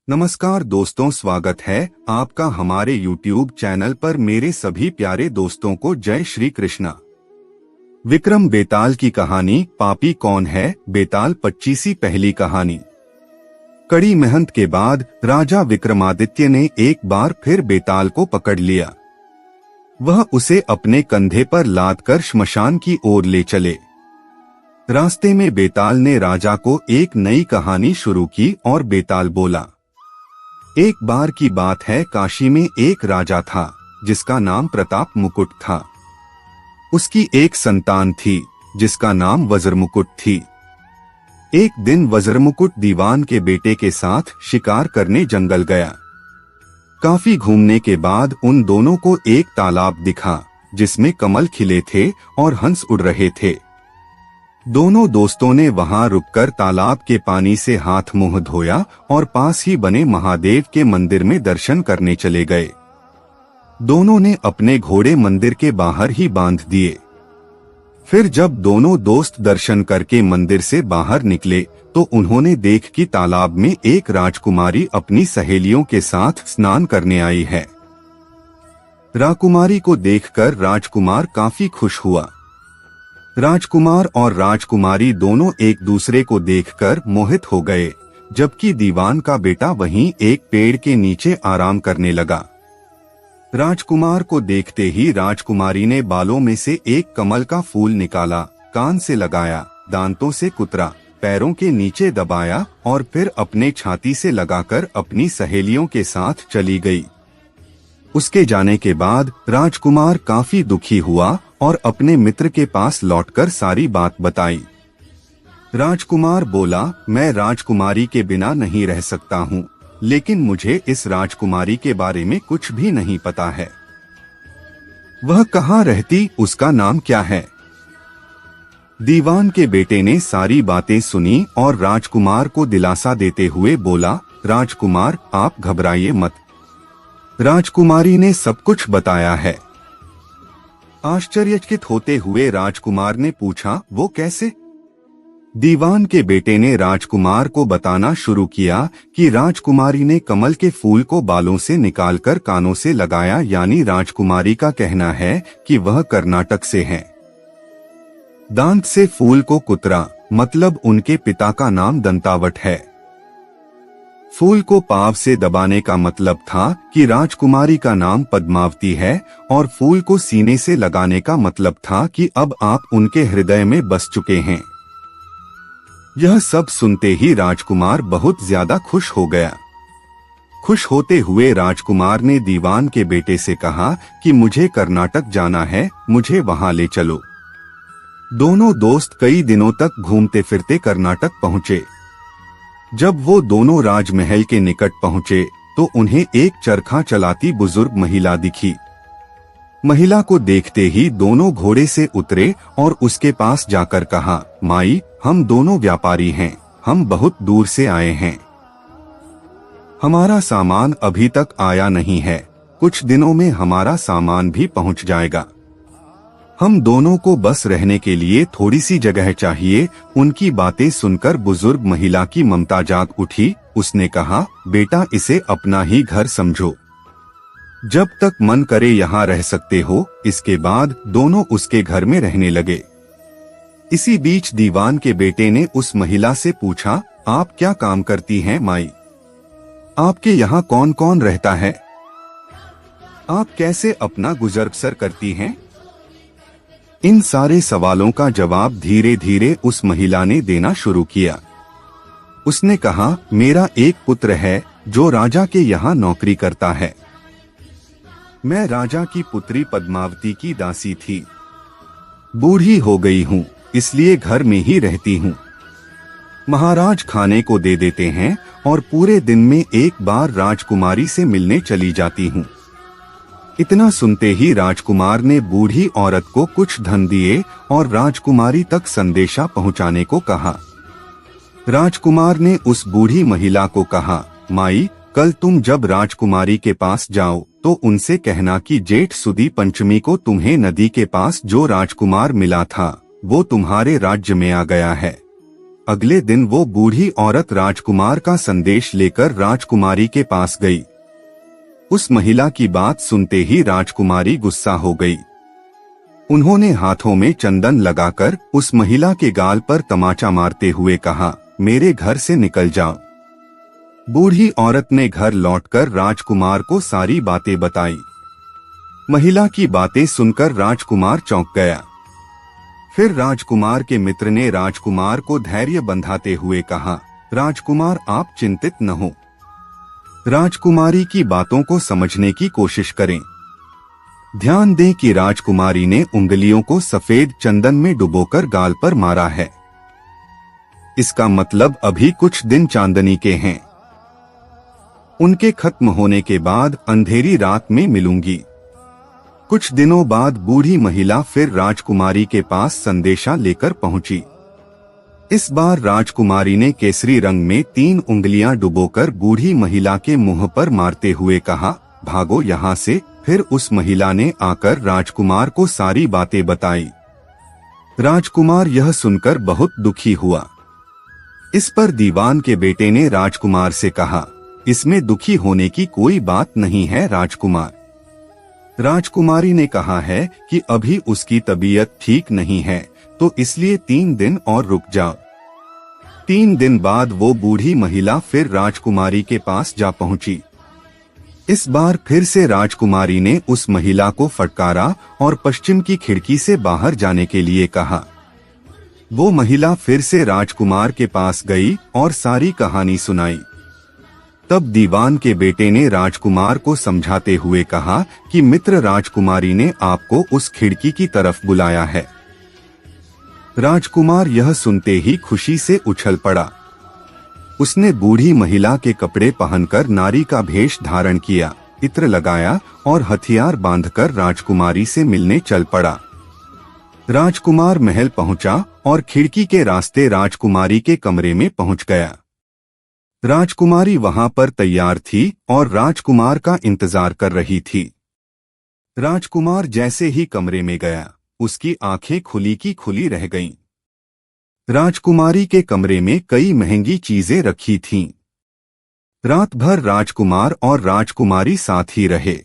नमस्कार दोस्तों, स्वागत है आपका हमारे YouTube चैनल पर। मेरे सभी प्यारे दोस्तों को जय श्री कृष्णा। विक्रम बेताल की कहानी पापी कौन है, बेताल 25वीं पहली कहानी। कड़ी मेहनत के बाद राजा विक्रमादित्य ने एक बार फिर बेताल को पकड़ लिया। वह उसे अपने कंधे पर लाद कर श्मशान की ओर ले चले। रास्ते में बेताल ने राजा को एक नई कहानी शुरू की और बेताल बोला, एक बार की बात है, काशी में एक राजा था जिसका नाम प्रताप मुकुट था। उसकी एक संतान थी जिसका नाम वज्रमुकुट थी। एक दिन वज्रमुकुट दीवान के बेटे के साथ शिकार करने जंगल गया। काफी घूमने के बाद उन दोनों को एक तालाब दिखा जिसमें कमल खिले थे और हंस उड़ रहे थे। दोनों दोस्तों ने वहां रुककर तालाब के पानी से हाथ मुंह धोया और पास ही बने महादेव के मंदिर में दर्शन करने चले गए। दोनों ने अपने घोड़े मंदिर के बाहर ही बांध दिए। फिर जब दोनों दोस्त दर्शन करके मंदिर से बाहर निकले तो उन्होंने देख कि तालाब में एक राजकुमारी अपनी सहेलियों के साथ स्नान करने आई है। राजकुमारी को देखकर राजकुमार काफी खुश हुआ। राजकुमार और राजकुमारी दोनों एक दूसरे को देखकर मोहित हो गए, जबकि दीवान का बेटा वहीं एक पेड़ के नीचे आराम करने लगा। राजकुमार को देखते ही राजकुमारी ने बालों में से एक कमल का फूल निकाला, कान से लगाया, दांतों से कुतरा, पैरों के नीचे दबाया और फिर अपने छाती से लगाकर अपनी सहेलियों के साथ चली गई। उसके जाने के बाद राजकुमार काफी दुखी हुआ और अपने मित्र के पास लौटकर सारी बात बताई। राजकुमार बोला, मैं राजकुमारी के बिना नहीं रह सकता हूँ, लेकिन मुझे इस राजकुमारी के बारे में कुछ भी नहीं पता है। वह कहाँ रहती, उसका नाम क्या है? दीवान के बेटे ने सारी बातें सुनी और राजकुमार को दिलासा देते हुए बोला, राजकुमार आप घबराइए मत, राजकुमारी ने सब कुछ बताया है। आश्चर्यचकित होते हुए राजकुमार ने पूछा, वो कैसे? दीवान के बेटे ने राजकुमार को बताना शुरू किया कि राजकुमारी ने कमल के फूल को बालों से निकालकर कानों से लगाया, यानी राजकुमारी का कहना है कि वह कर्नाटक से है। दांत से फूल को कुतरा, मतलब उनके पिता का नाम दंतावट है। फूल को पाव से दबाने का मतलब था कि राजकुमारी का नाम पद्मावती है, और फूल को सीने से लगाने का मतलब था कि अब आप उनके हृदय में बस चुके हैं। यह सब सुनते ही राजकुमार बहुत ज्यादा खुश हो गया। खुश होते हुए राजकुमार ने दीवान के बेटे से कहा कि मुझे कर्नाटक जाना है, मुझे वहां ले चलो। दोनों दोस्त कई दिनों तक घूमते फिरते कर्नाटक पहुंचे। जब वो दोनों राजमहल के निकट पहुंचे तो उन्हें एक चरखा चलाती बुजुर्ग महिला दिखी। महिला को देखते ही दोनों घोड़े से उतरे और उसके पास जाकर कहा, माई, हम दोनों व्यापारी हैं, हम बहुत दूर से आए हैं। हमारा सामान अभी तक आया नहीं है, कुछ दिनों में हमारा सामान भी पहुंच जाएगा। हम दोनों को बस रहने के लिए थोड़ी सी जगह चाहिए। उनकी बातें सुनकर बुजुर्ग महिला की ममता जाग उठी। उसने कहा, बेटा इसे अपना ही घर समझो, जब तक मन करे यहाँ रह सकते हो। इसके बाद दोनों उसके घर में रहने लगे। इसी बीच दीवान के बेटे ने उस महिला से पूछा, आप क्या काम करती हैं माई? आपके यहाँ कौन कौन रहता है? आप कैसे अपना गुजर बसर करती हैं? इन सारे सवालों का जवाब धीरे धीरे उस महिला ने देना शुरू किया। उसने कहा, मेरा एक पुत्र है जो राजा के यहाँ नौकरी करता है। मैं राजा की पुत्री पद्मावती की दासी थी। बूढ़ी हो गई हूँ, इसलिए घर में ही रहती हूँ। महाराज खाने को दे देते हैं और पूरे दिन में एक बार राजकुमारी से मिलने चली जाती हूँ। इतना सुनते ही राजकुमार ने बूढ़ी औरत को कुछ धन दिए और राजकुमारी तक संदेशा पहुंचाने को कहा। राजकुमार ने उस बूढ़ी महिला को कहा, माई, कल तुम जब राजकुमारी के पास जाओ तो उनसे कहना कि जेठ सुदी पंचमी को तुम्हें नदी के पास जो राजकुमार मिला था वो तुम्हारे राज्य में आ गया है। अगले दिन वो बूढ़ी औरत राजकुमार का संदेश लेकर राजकुमारी के पास गई। उस महिला की बात सुनते ही राजकुमारी गुस्सा हो गई। उन्होंने हाथों में चंदन लगाकर उस महिला के गाल पर तमाचा मारते हुए कहा, मेरे घर से निकल जाओ। बूढ़ी औरत ने घर लौटकर राजकुमार को सारी बातें बताई। महिला की बातें सुनकर राजकुमार चौंक गया। फिर राजकुमार के मित्र ने राजकुमार को धैर्य बंधाते हुए कहा, राजकुमार आप चिंतित न हो, राजकुमारी की बातों को समझने की कोशिश करें। ध्यान दें कि राजकुमारी ने उंगलियों को सफेद चंदन में डुबोकर गाल पर मारा है। इसका मतलब अभी कुछ दिन चांदनी के हैं। उनके खत्म होने के बाद अंधेरी रात में मिलूंगी। कुछ दिनों बाद बूढ़ी महिला फिर राजकुमारी के पास संदेशा लेकर पहुंची। इस बार राजकुमारी ने केसरी रंग में 3 उंगलियां डुबोकर बूढ़ी महिला के मुंह पर मारते हुए कहा, भागो यहाँ से। फिर उस महिला ने आकर राजकुमार को सारी बातें बताई। राजकुमार यह सुनकर बहुत दुखी हुआ। इस पर दीवान के बेटे ने राजकुमार से कहा, इसमें दुखी होने की कोई बात नहीं है राजकुमार। राजकुमारी ने कहा है कि अभी उसकी तबीयत ठीक नहीं है, तो इसलिए 3 दिन और रुक जाओ। 3 दिन बाद वो बूढ़ी महिला फिर राजकुमारी के पास जा पहुंची। इस बार फिर से राजकुमारी ने उस महिला को फटकारा और पश्चिम की खिड़की से बाहर जाने के लिए कहा। वो महिला फिर से राजकुमार के पास गई और सारी कहानी सुनाई। तब दीवान के बेटे ने राजकुमार को समझाते हुए कहा कि मित्र राजकुमारी ने आपको उस खिड़की की तरफ बुलाया है। राजकुमार यह सुनते ही खुशी से उछल पड़ा। उसने बूढ़ी महिला के कपड़े पहनकर नारी का भेष धारण किया, इत्र लगाया और हथियार बांधकर राजकुमारी से मिलने चल पड़ा। राजकुमार महल पहुंचा और खिड़की के रास्ते राजकुमारी के कमरे में पहुंच गया। राजकुमारी वहां पर तैयार थी और राजकुमार का इंतजार कर रही थी। राजकुमार जैसे ही कमरे में गया, उसकी आंखें खुली की खुली रह गईं। राजकुमारी के कमरे में कई महंगी चीजें रखी थीं। रात भर राजकुमार और राजकुमारी साथ ही रहे।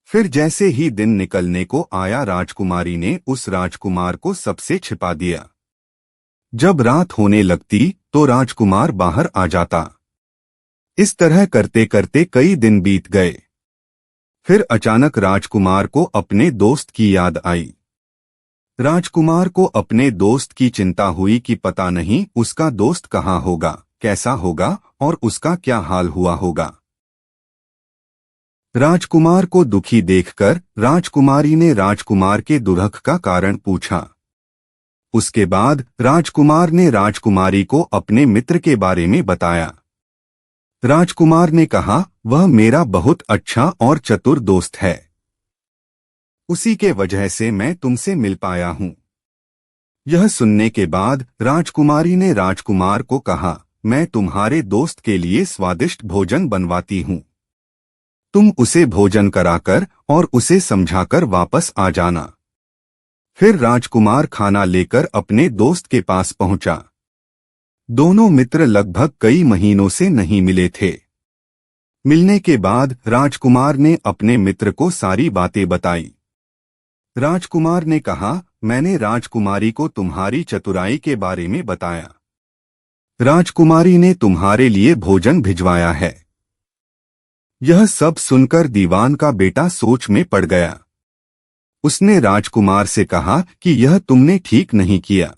फिर जैसे ही दिन निकलने को आया, राजकुमारी ने उस राजकुमार को सबसे छिपा दिया। जब रात होने लगती तो राजकुमार बाहर आ जाता। इस तरह करते करते कई दिन बीत गए। फिर अचानक राजकुमार को अपने दोस्त की याद आई। राजकुमार को अपने दोस्त की चिंता हुई कि पता नहीं उसका दोस्त कहाँ होगा, कैसा होगा और उसका क्या हाल हुआ होगा। राजकुमार को दुखी देखकर राजकुमारी ने राजकुमार के दुख का कारण पूछा। उसके बाद राजकुमार ने राजकुमारी को अपने मित्र के बारे में बताया। राजकुमार ने कहा, वह मेरा बहुत अच्छा और चतुर दोस्त है। उसी के वजह से मैं तुमसे मिल पाया हूँ। यह सुनने के बाद राजकुमारी ने राजकुमार को कहा, मैं तुम्हारे दोस्त के लिए स्वादिष्ट भोजन बनवाती हूँ। तुम उसे भोजन कराकर और उसे समझाकर वापस आ जाना। फिर राजकुमार खाना लेकर अपने दोस्त के पास पहुंचा। दोनों मित्र लगभग कई महीनों से नहीं मिले थे। मिलने के बाद राजकुमार ने अपने मित्र को सारी बातें बताई। राजकुमार ने कहा, मैंने राजकुमारी को तुम्हारी चतुराई के बारे में बताया। राजकुमारी ने तुम्हारे लिए भोजन भिजवाया है। यह सब सुनकर दीवान का बेटा सोच में पड़ गया। उसने राजकुमार से कहा कि यह तुमने ठीक नहीं किया।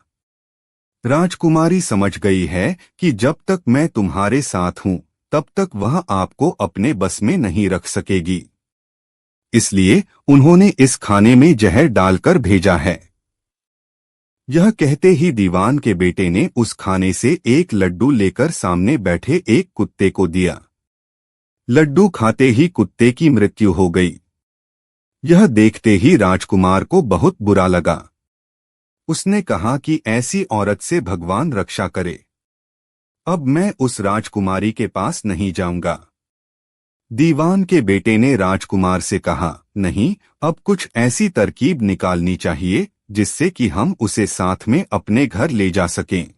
राजकुमारी समझ गई है कि जब तक मैं तुम्हारे साथ हूं, तब तक वह आपको अपने बस में नहीं रख सकेगी। इसलिए उन्होंने इस खाने में जहर डालकर भेजा है। यह कहते ही दीवान के बेटे ने उस खाने से एक लड्डू लेकर सामने बैठे एक कुत्ते को दिया। लड्डू खाते ही कुत्ते की मृत्यु हो गई। यह देखते ही राजकुमार को बहुत बुरा लगा। उसने कहा कि ऐसी औरत से भगवान रक्षा करे। अब मैं उस राजकुमारी के पास नहीं जाऊंगा। दीवान के बेटे ने राजकुमार से कहा, नहीं, अब कुछ ऐसी तरकीब निकालनी चाहिए जिससे कि हम उसे साथ में अपने घर ले जा सकें।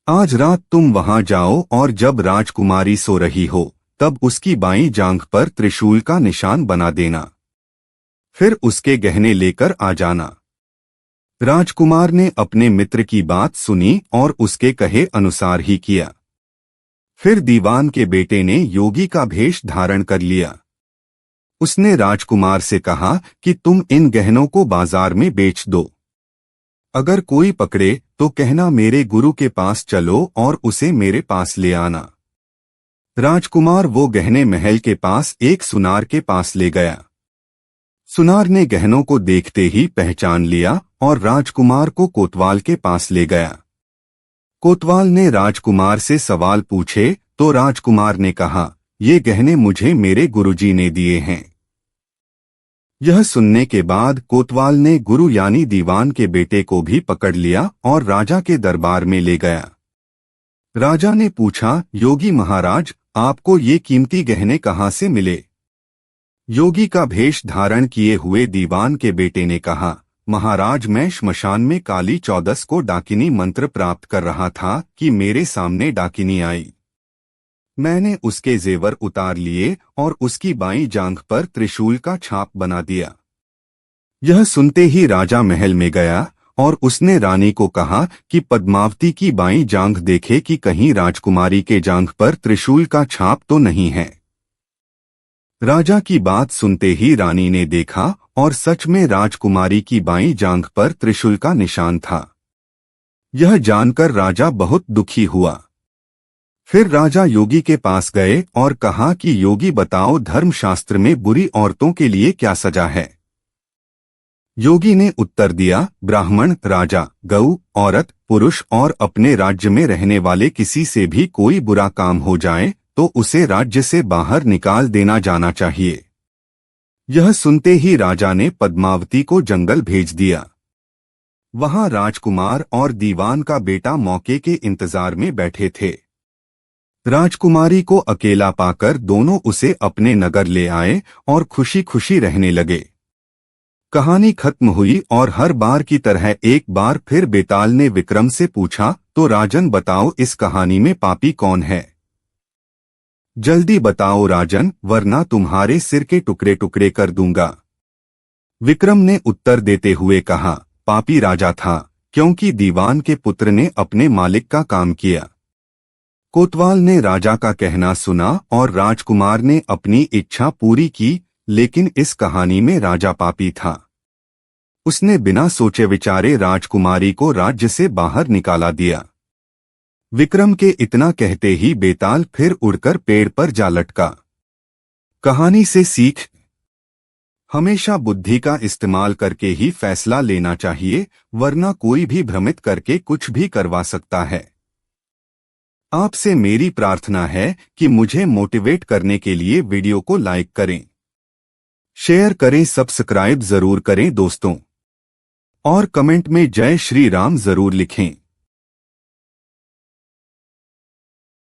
आज रात तुम वहां जाओ और जब राजकुमारी सो रही हो तब उसकी बाईं जांघ पर त्रिशूल का निशान बना देना। फिर उसके गहने लेकर आ जाना। राजकुमार ने अपने मित्र की बात सुनी और उसके कहे अनुसार ही किया। फिर दीवान के बेटे ने योगी का भेष धारण कर लिया। उसने राजकुमार से कहा कि तुम इन गहनों को बाजार में बेच दो। अगर कोई पकड़े तो कहना मेरे गुरु के पास चलो और उसे मेरे पास ले आना। राजकुमार वो गहने महल के पास एक सुनार के पास ले गया। सुनार ने गहनों को देखते ही पहचान लिया और राजकुमार को कोतवाल के पास ले गया। कोतवाल ने राजकुमार से सवाल पूछे तो राजकुमार ने कहा, ये गहने मुझे मेरे गुरुजी ने दिए हैं। यह सुनने के बाद कोतवाल ने गुरु यानी दीवान के बेटे को भी पकड़ लिया और राजा के दरबार में ले गया। राजा ने पूछा, योगी महाराज, आपको ये कीमती गहने कहाँ से मिले? योगी का भेष धारण किए हुए दीवान के बेटे ने कहा, महाराज, मैं श्मशान में काली चौदस को डाकिनी मंत्र प्राप्त कर रहा था कि मेरे सामने डाकिनी आई। मैंने उसके जेवर उतार लिए और उसकी बाईं जांघ पर त्रिशूल का छाप बना दिया। यह सुनते ही राजा महल में गया और उसने रानी को कहा कि पद्मावती की बाईं जांघ देखे कि कहीं राजकुमारी के जांघ पर त्रिशूल का छाप तो नहीं है। राजा की बात सुनते ही रानी ने देखा और सच में राजकुमारी की बाईं जांघ पर त्रिशूल का निशान था। यह जानकर राजा बहुत दुखी हुआ। फिर राजा योगी के पास गए और कहा कि योगी बताओ, धर्मशास्त्र में बुरी औरतों के लिए क्या सजा है? योगी ने उत्तर दिया, ब्राह्मण, राजा, गऊ, औरत, पुरुष और अपने राज्य में रहने वाले किसी से भी कोई बुरा काम हो जाए तो उसे राज्य से बाहर निकाल देना जाना चाहिए। यह सुनते ही राजा ने पद्मावती को जंगल भेज दिया। वहां राजकुमार और दीवान का बेटा मौके के इंतजार में बैठे थे। राजकुमारी को अकेला पाकर दोनों उसे अपने नगर ले आए और खुशी खुशी रहने लगे। कहानी खत्म हुई और हर बार की तरह एक बार फिर बेताल ने विक्रम से पूछा, तो राजन बताओ, इस कहानी में पापी कौन है? जल्दी बताओ राजन, वरना तुम्हारे सिर के टुकड़े टुकड़े कर दूंगा। विक्रम ने उत्तर देते हुए कहा, पापी राजा था, क्योंकि दीवान के पुत्र ने अपने मालिक का काम किया। कोतवाल ने राजा का कहना सुना और राजकुमार ने अपनी इच्छा पूरी की, लेकिन इस कहानी में राजा पापी था। उसने बिना सोचे विचारे राजकुमारी को राज्य से बाहर निकाला दिया। विक्रम के इतना कहते ही बेताल फिर उड़कर पेड़ पर जा लटका। कहानी से सीख, हमेशा बुद्धि का इस्तेमाल करके ही फैसला लेना चाहिए, वरना कोई भी भ्रमित करके कुछ भी करवा सकता है। आपसे मेरी प्रार्थना है कि मुझे मोटिवेट करने के लिए वीडियो को लाइक करें, शेयर करें, सब्सक्राइब जरूर करें दोस्तों, और कमेंट में जय श्री राम जरूर लिखें।